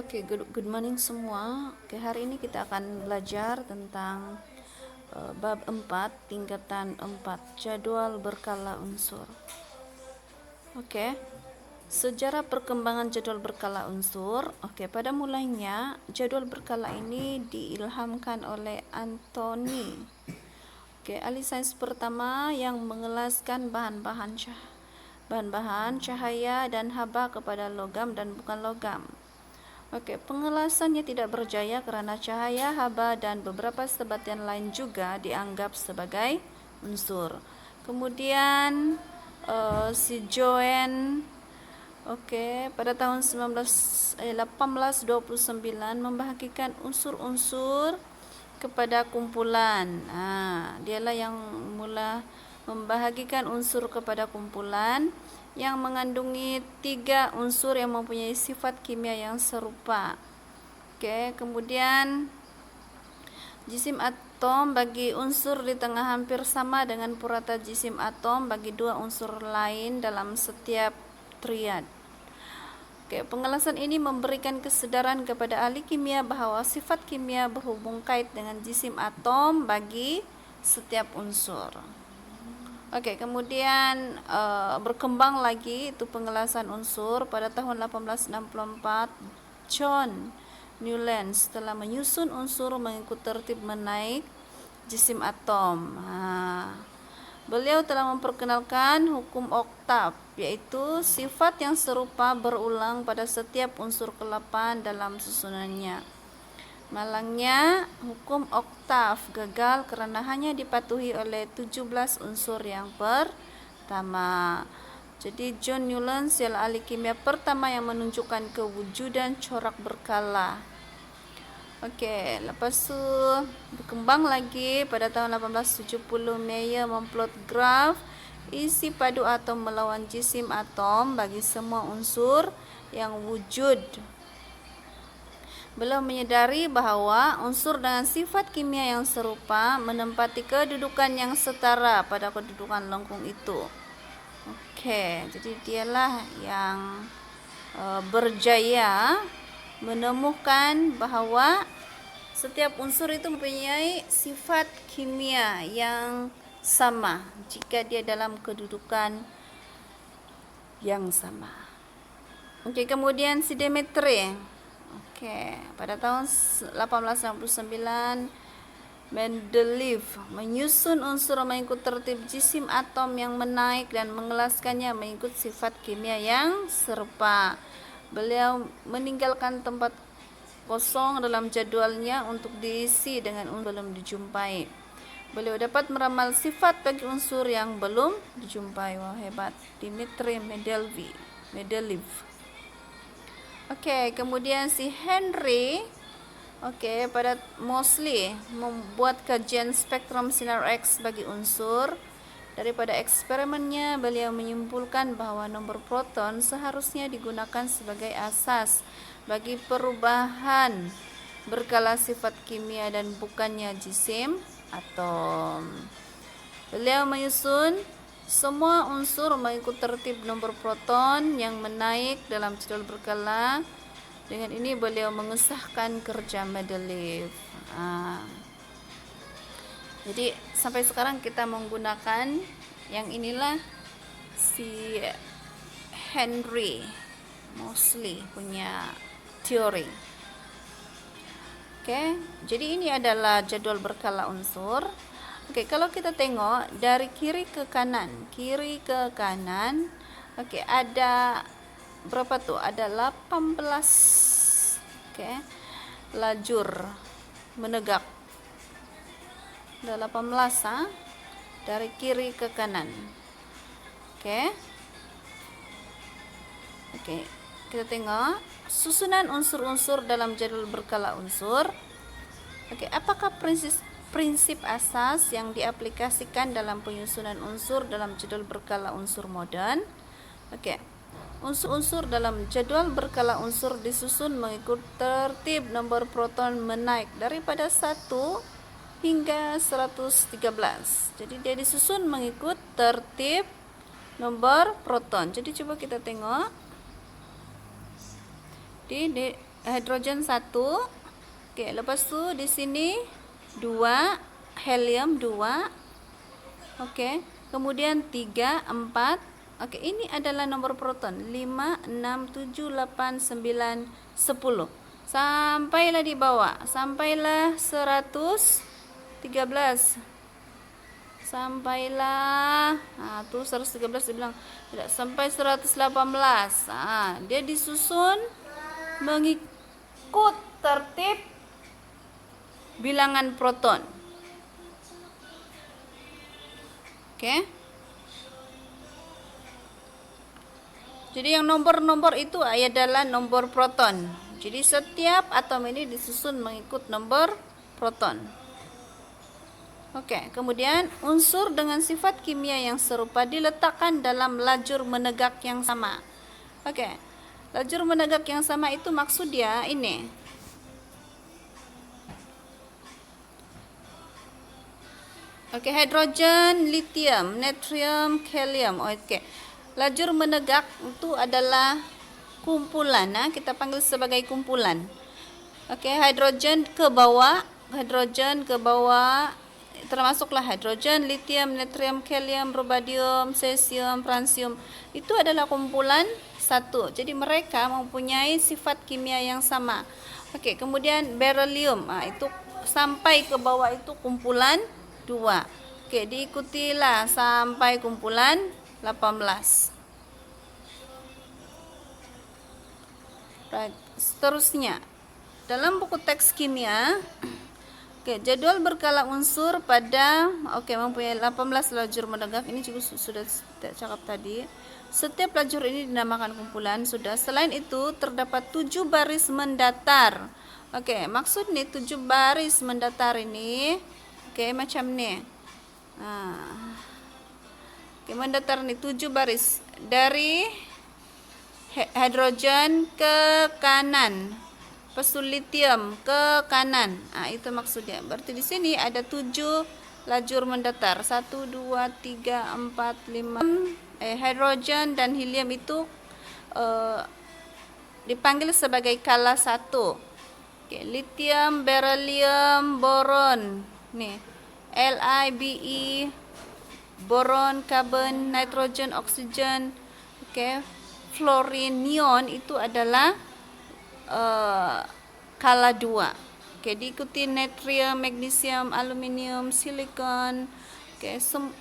Oke, good morning semua. Oke, hari ini kita akan belajar tentang bab 4, tingkatan 4, jadwal berkala unsur. Oke, sejarah perkembangan jadwal berkala unsur. Oke, pada mulanya jadwal berkala ini diilhamkan oleh Anthony. Oke, ahli sains pertama yang mengelaskan bahan-bahan cahaya dan haba kepada logam dan bukan logam. Oke, pengelasannya tidak berjaya karena cahaya, haba, dan beberapa sebatian lain juga dianggap sebagai unsur. Kemudian si Joan, pada tahun 1829 membahagikan unsur-unsur kepada kumpulan. Dialah yang mula membahagikan unsur kepada kumpulan yang mengandungi 3 unsur yang mempunyai sifat kimia yang serupa. Kemudian jisim atom bagi unsur di tengah hampir sama dengan purata jisim atom bagi 2 unsur lain dalam setiap triad. Pengelasan ini memberikan kesadaran kepada ahli kimia bahwa sifat kimia berhubung kait dengan jisim atom bagi setiap unsur. Kemudian berkembang lagi itu pengelasan unsur pada tahun 1864. John Newlands telah menyusun unsur mengikut tertib menaik jisim atom. Beliau telah memperkenalkan hukum oktav, yaitu sifat yang serupa berulang pada setiap unsur ke-8 dalam susunannya. Malangnya, hukum oktav gagal karena hanya dipatuhi oleh 17 unsur yang pertama. Jadi John Newlands ialah ahli kimia pertama yang menunjukkan kewujudan corak berkala. Lepas itu berkembang lagi pada tahun 1870 Mayer memplot graf isi padu atom melawan jisim atom bagi semua unsur yang wujud. Beliau menyadari bahwa unsur dengan sifat kimia yang serupa menempati kedudukan yang setara pada kedudukan lengkung itu. Jadi dialah yang berjaya menemukan bahwa setiap unsur itu mempunyai sifat kimia yang sama jika dia dalam kedudukan yang sama. Kemudian sidemetri. Pada tahun 1869 Mendeleev menyusun unsur mengikut tertib jisim atom yang menaik dan mengelaskannya mengikut sifat kimia yang serupa. Beliau meninggalkan tempat kosong dalam jadwalnya untuk diisi dengan unsur belum dijumpai. Beliau dapat meramal sifat bagi unsur yang belum dijumpai. Wah, hebat. Dmitri Mendeleev. Kemudian si Henry pada Moseley membuat kajian spektrum sinar X bagi unsur. Daripada eksperimennya, beliau menyimpulkan bahwa nomor proton seharusnya digunakan sebagai asas bagi perubahan berkala sifat kimia dan bukannya jisim atom. Beliau menyusun semua unsur mengikut tertib nomor proton yang menaik dalam jadwal berkala. Dengan ini beliau mengesahkan kerja Mendeleev. Jadi sampai sekarang kita menggunakan yang inilah si Henry Moseley punya teori. Jadi ini adalah jadwal berkala unsur. Kalau kita tengok dari kiri ke kanan, ada berapa tuh? Ada 18 lajur menegak. Ada 18 dari kiri ke kanan. Kita tengok susunan unsur-unsur dalam jadwal berkala unsur. Apakah prinsip asas yang diaplikasikan dalam penyusunan unsur dalam jadwal berkala unsur modern? Unsur-unsur dalam jadwal berkala unsur disusun mengikut tertib nomor proton menaik daripada 1 hingga 113. Jadi dia disusun mengikut tertib nomor proton. Jadi coba kita tengok di hidrogen 1. Oke, lepas tu di sini 2, helium 2. Oke, kemudian 3, 4. Oke, ini adalah nomor proton 5, 6, 7, 8, 9, 10. Sampailah di bawah, sampailah 113. Sampailah, tuh 113 dia bilang tidak, sampai 118. Dia disusun mengikut tertib bilangan proton. Oke. Jadi yang nomor-nomor itu adalah nomor proton. Jadi setiap atom ini disusun mengikut nomor proton. Oke, kemudian unsur dengan sifat kimia yang serupa diletakkan dalam lajur menegak yang sama. Oke, lajur menegak yang sama itu maksud dia ini. Oke, hidrogen, lithium, natrium, helium. Oke, lajur menegak itu adalah kumpulan. Kita panggil sebagai kumpulan. Oke, hidrogen ke bawah, termasuklah hidrogen, lithium, natrium, helium, rubadium, cesium, francium. Itu adalah kumpulan satu. Jadi mereka mempunyai sifat kimia yang sama. Oke, kemudian beryllium, itu sampai ke bawah itu kumpulan 2. Oke, diikutilah sampai kumpulan 18. Right. Seterusnya, dalam buku teks kimia, jadwal berkala unsur pada mempunyai 18 lajur menegak. Ini juga sudah cakap tadi. Setiap lajur ini dinamakan kumpulan. Sudah. Selain itu terdapat 7 baris mendatar. Maksud nih 7 baris mendatar ini macam nih. Mendatar nih 7 baris dari hidrogen ke kanan. Pesul lithium ke kanan. Itu maksudnya. Berarti di sini ada 7 lajur mendatar. 1, 2, 3, 4, 5. Hidrogen dan helium itu dipanggil sebagai kala 1. Lithium, beryllium, boron. Nih, Li, boron, carbon, nitrogen, oksigen. Fluorine, neon itu adalah kala 2. Diikuti natrium, magnesium, aluminium, silikon.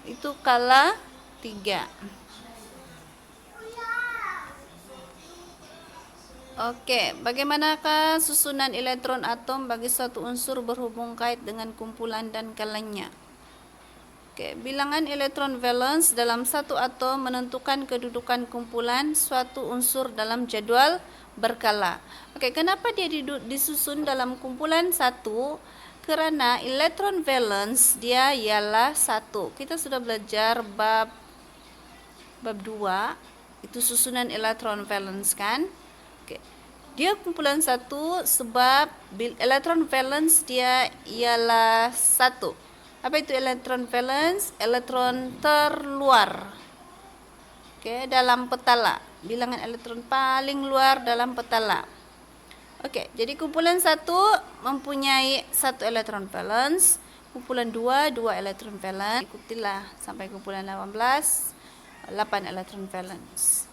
Itu kala 3. Bagaimanakah susunan elektron atom bagi suatu unsur berhubung kait dengan kumpulan dan kalanya? Bilangan elektron valence dalam satu atom menentukan kedudukan kumpulan suatu unsur dalam jadwal berkala. Kenapa dia disusun dalam kumpulan 1? Karena elektron valence dia ialah 1. Kita sudah belajar bab 2, itu susunan elektron valence kan? Dia kumpulan 1 sebab elektron valence dia ialah 1. Apa itu elektron valence? Elektron terluar. Dalam petala. Bilangan elektron paling luar dalam petala. Jadi kumpulan 1 mempunyai 1 elektron valence. Kumpulan 2, 2 elektron valence. Ikutilah sampai kumpulan 18, 8 elektron valence.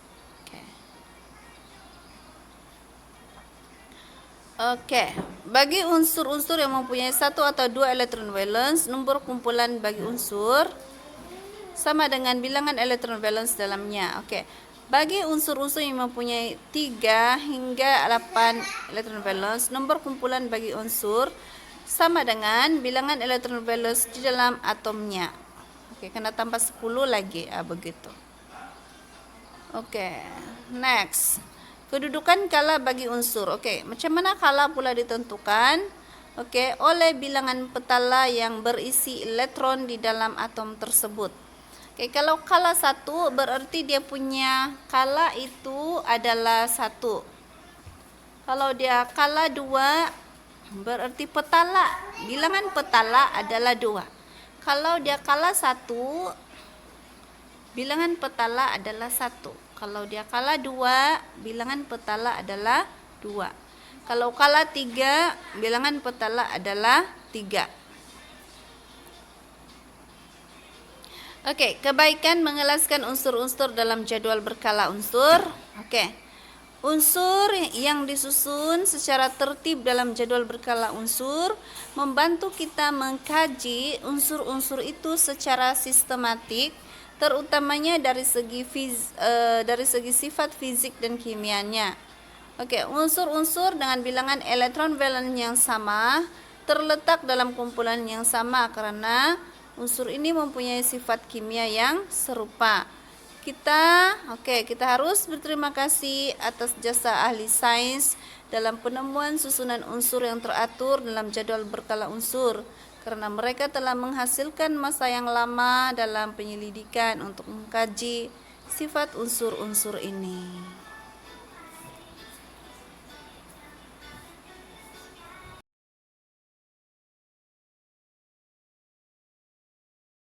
Bagi unsur-unsur yang mempunyai 1 atau 2 elektron valence, nomor kumpulan bagi unsur sama dengan bilangan elektron valence dalamnya. Bagi unsur-unsur yang mempunyai 3 hingga 8 elektron valence, nomor kumpulan bagi unsur sama dengan bilangan elektron valence di dalam atomnya. Kena tambah 10 lagi, begitu. Next. Kedudukan kala bagi unsur. Macam mana kala pula ditentukan? Oleh bilangan petala yang berisi elektron di dalam atom tersebut. Kalau kala 1 berarti dia punya kala itu adalah 1. Kalau dia kala 2 berarti bilangan petala adalah 2. Kalau dia kala 1, bilangan petala adalah 1. Kalau dia kala 2, bilangan petala adalah 2. Kalau kala 3, bilangan petala adalah 3. Oke, kebaikan mengelaskan unsur-unsur dalam jadwal berkala unsur. Oke. Unsur yang disusun secara tertib dalam jadwal berkala unsur membantu kita mengkaji unsur-unsur itu secara sistematik, terutamanya dari segi sifat fisik dan kimianya. Oke, unsur-unsur dengan bilangan elektron valen yang sama terletak dalam kumpulan yang sama karena unsur ini mempunyai sifat kimia yang serupa. Kita harus berterima kasih atas jasa ahli sains dalam penemuan susunan unsur yang teratur dalam jadwal berkala unsur, karena mereka telah menghasilkan masa yang lama dalam penyelidikan untuk mengkaji sifat unsur-unsur ini.